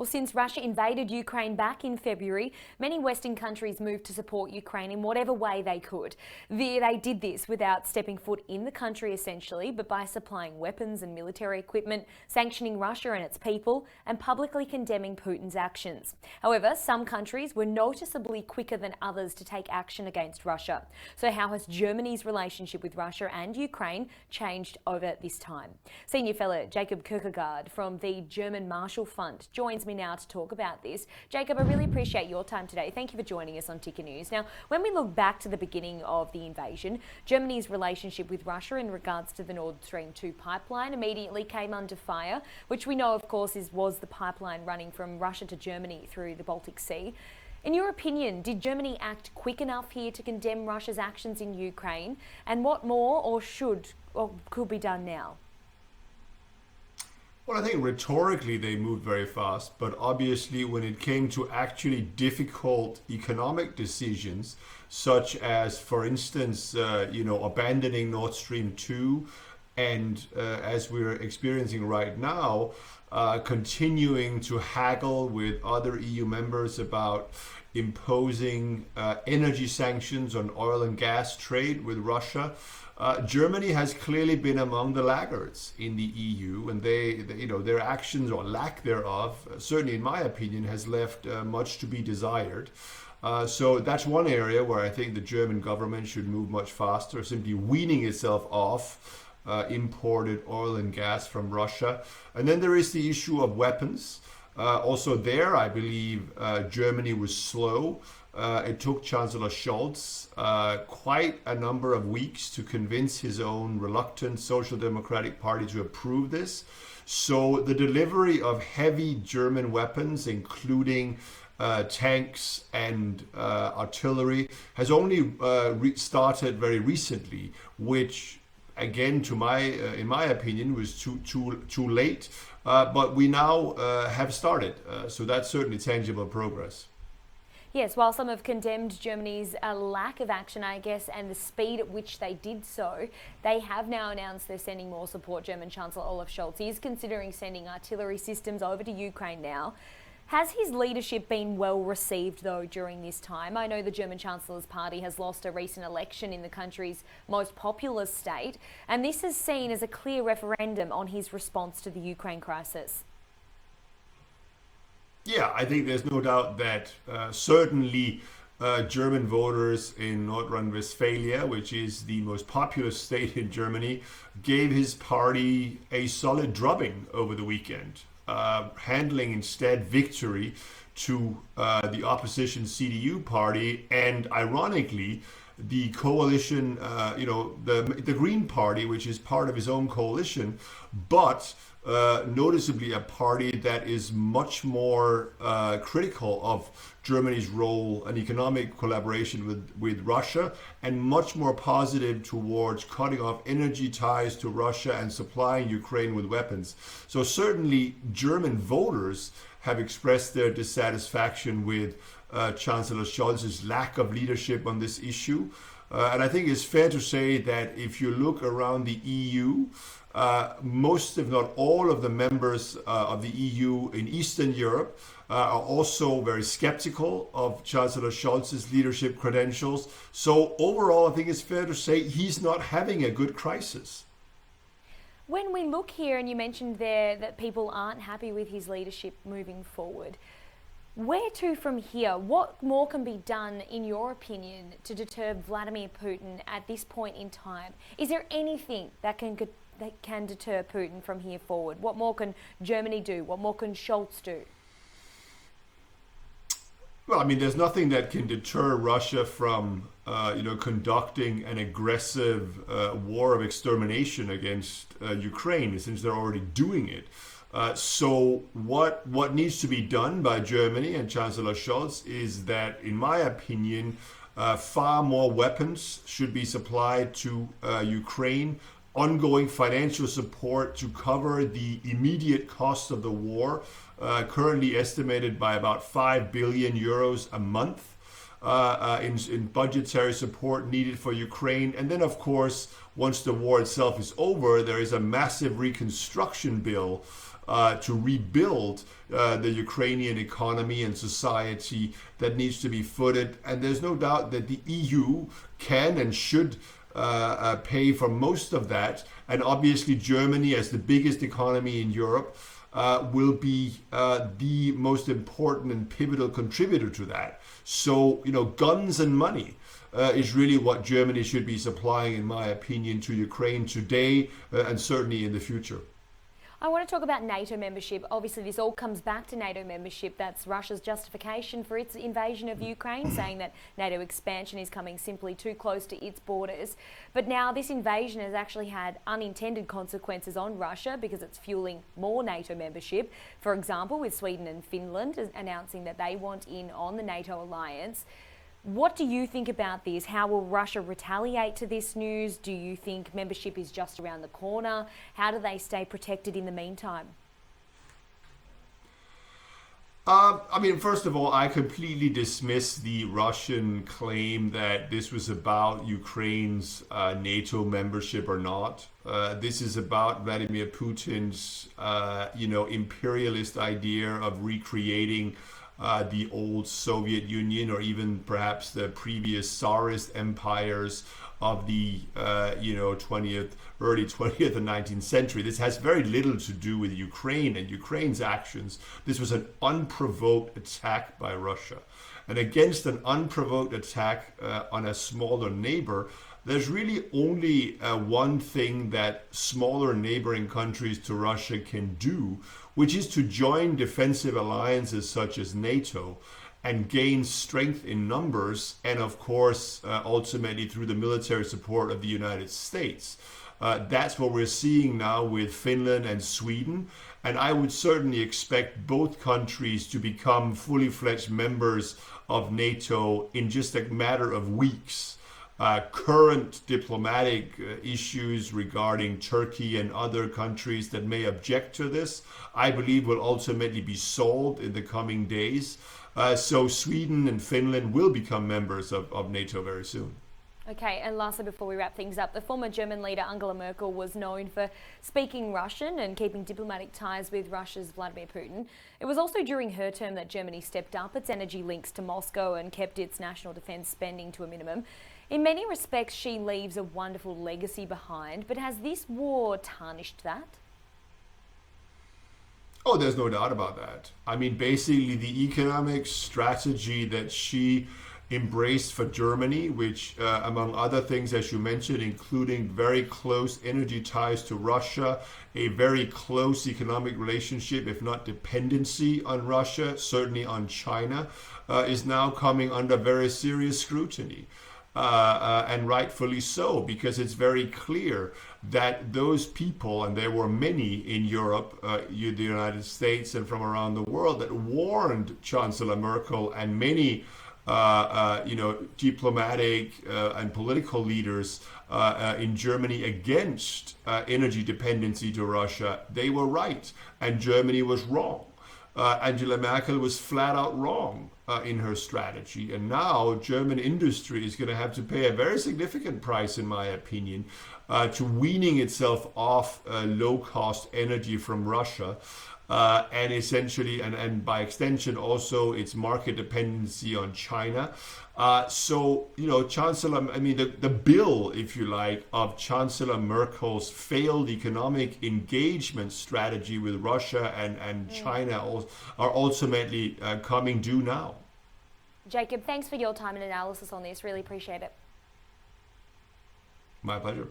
Well, since Russia invaded Ukraine back in February, many Western countries moved to support Ukraine in whatever way they could. They did this without stepping foot in the country essentially, but by supplying weapons and military equipment, sanctioning Russia and its people, and publicly condemning Putin's actions. However, some countries were noticeably quicker than others to take action against Russia. So how has Germany's relationship with Russia and Ukraine changed over this time? Senior Fellow Jacob Kirkegaard from the German Marshall Fund joins me now to talk about this. Jacob, I really appreciate your time today. Thank you for joining us on Ticker News. Now, when we look back to the beginning of the invasion, Germany's relationship with Russia in regards to the Nord Stream 2 pipeline immediately came under fire, which we know, of course, was the pipeline running from Russia to Germany through the Baltic Sea. In your opinion, did Germany act quick enough here to condemn Russia's actions in Ukraine? And what more or could be done now? Well, I think rhetorically they moved very fast, but obviously when it came to actually difficult economic decisions, such as, for instance, abandoning Nord Stream 2, and as we're experiencing right now, continuing to haggle with other EU members about imposing energy sanctions on oil and gas trade with Russia. Germany has clearly been among the laggards in the EU, and their actions or lack thereof, certainly in my opinion, has left much to be desired. So that's one area where I think the German government should move much faster, simply weaning itself off imported oil and gas from Russia. And then there is the issue of weapons. Also there, I believe Germany was slow. It took Chancellor Scholz quite a number of weeks to convince his own reluctant Social Democratic Party to approve this. So the delivery of heavy German weapons, including tanks and artillery, has only started very recently, which again, in my opinion, was too late. But we now have started. So that's certainly tangible progress. Yes, while some have condemned Germany's lack of action, I guess, and the speed at which they did so, they have now announced they're sending more support. German Chancellor Olaf Scholz is considering sending artillery systems over to Ukraine now. Has his leadership been well received, though, during this time? I know the German Chancellor's party has lost a recent election in the country's most populous state, and this is seen as a clear referendum on his response to the Ukraine crisis. Yeah, I think there's no doubt that certainly German voters in North Rhine-Westphalia, which is the most populous state in Germany, gave his party a solid drubbing over the weekend, handling instead victory to the opposition CDU party, and ironically, the coalition, the Green Party, which is part of his own coalition, but noticeably a party that is much more critical of Germany's role and economic collaboration with Russia, and much more positive towards cutting off energy ties to Russia and supplying Ukraine with weapons. So certainly German voters have expressed their dissatisfaction with Chancellor Scholz's lack of leadership on this issue. And I think it's fair to say that if you look around the EU, most, if not all, of the members of the EU in Eastern Europe are also very skeptical of Chancellor Scholz's leadership credentials. So overall, I think it's fair to say he's not having a good crisis. When we look here, and you mentioned there that people aren't happy with his leadership moving forward, where to from here? What more can be done, in your opinion, to deter Vladimir Putin at this point in time? Is there anything that can deter Putin from here forward? What more can Germany do? What more can Scholz do? Well, I mean, there's nothing that can deter Russia from, conducting an aggressive war of extermination against Ukraine, since they're already doing it. So what needs to be done by Germany and Chancellor Scholz is that, in my opinion, far more weapons should be supplied to Ukraine, ongoing financial support to cover the immediate cost of the war, currently estimated by about 5 billion euros a month. In budgetary support needed for Ukraine. And then, of course, once the war itself is over, there is a massive reconstruction bill to rebuild the Ukrainian economy and society that needs to be footed. And there's no doubt that the EU can and should pay for most of that. And obviously Germany, as the biggest economy in Europe, will be the most important and pivotal contributor to that. So, guns and money is really what Germany should be supplying, in my opinion, to Ukraine today and certainly in the future. I want to talk about NATO membership. Obviously, this all comes back to NATO membership. That's Russia's justification for its invasion of Ukraine, saying that NATO expansion is coming simply too close to its borders. But now this invasion has actually had unintended consequences on Russia because it's fueling more NATO membership. For example, with Sweden and Finland announcing that they want in on the NATO alliance. What do you think about this? How will Russia retaliate to this news? Do you think membership is just around the corner? How do they stay protected in the meantime? First of all, I completely dismiss the Russian claim that this was about Ukraine's NATO membership or not. This is about Vladimir Putin's, imperialist idea of recreating the old Soviet Union, or even perhaps the previous Tsarist empires of the early 20th and 19th century. This has very little to do with Ukraine and Ukraine's actions. This was an unprovoked attack by Russia. And against an unprovoked attack on a smaller neighbor, there's really only one thing that smaller neighboring countries to Russia can do, which is to join defensive alliances such as NATO and gain strength in numbers, and of course, ultimately through the military support of the United States. That's what we're seeing now with Finland and Sweden. And I would certainly expect both countries to become fully fledged members of NATO in just a matter of weeks. Current diplomatic issues regarding Turkey and other countries that may object to this, I believe will ultimately be solved in the coming days. So Sweden and Finland will become members of NATO very soon. Okay, and lastly, before we wrap things up, the former German leader Angela Merkel was known for speaking Russian and keeping diplomatic ties with Russia's Vladimir Putin. It was also during her term that Germany stepped up its energy links to Moscow and kept its national defence spending to a minimum. In many respects, she leaves a wonderful legacy behind, but has this war tarnished that? Oh, there's no doubt about that. Basically, the economic strategy that she embraced for Germany, which, among other things, as you mentioned, including very close energy ties to Russia, a very close economic relationship, if not dependency on Russia, certainly on China, is now coming under very serious scrutiny. And rightfully so, because it's very clear that those people, and there were many in Europe, the United States, and from around the world, that warned Chancellor Merkel and many diplomatic and political leaders in Germany against energy dependency to Russia. They were right, and Germany was wrong. Angela Merkel was flat out wrong in her strategy. And now German industry is going to have to pay a very significant price, in my opinion, to weaning itself off low-cost energy from Russia. And essentially, and by extension, also its market dependency on China. Chancellor, the bill, if you like, of Chancellor Merkel's failed economic engagement strategy with Russia and China are ultimately coming due now. Jacob, thanks for your time and analysis on this. Really appreciate it. My pleasure.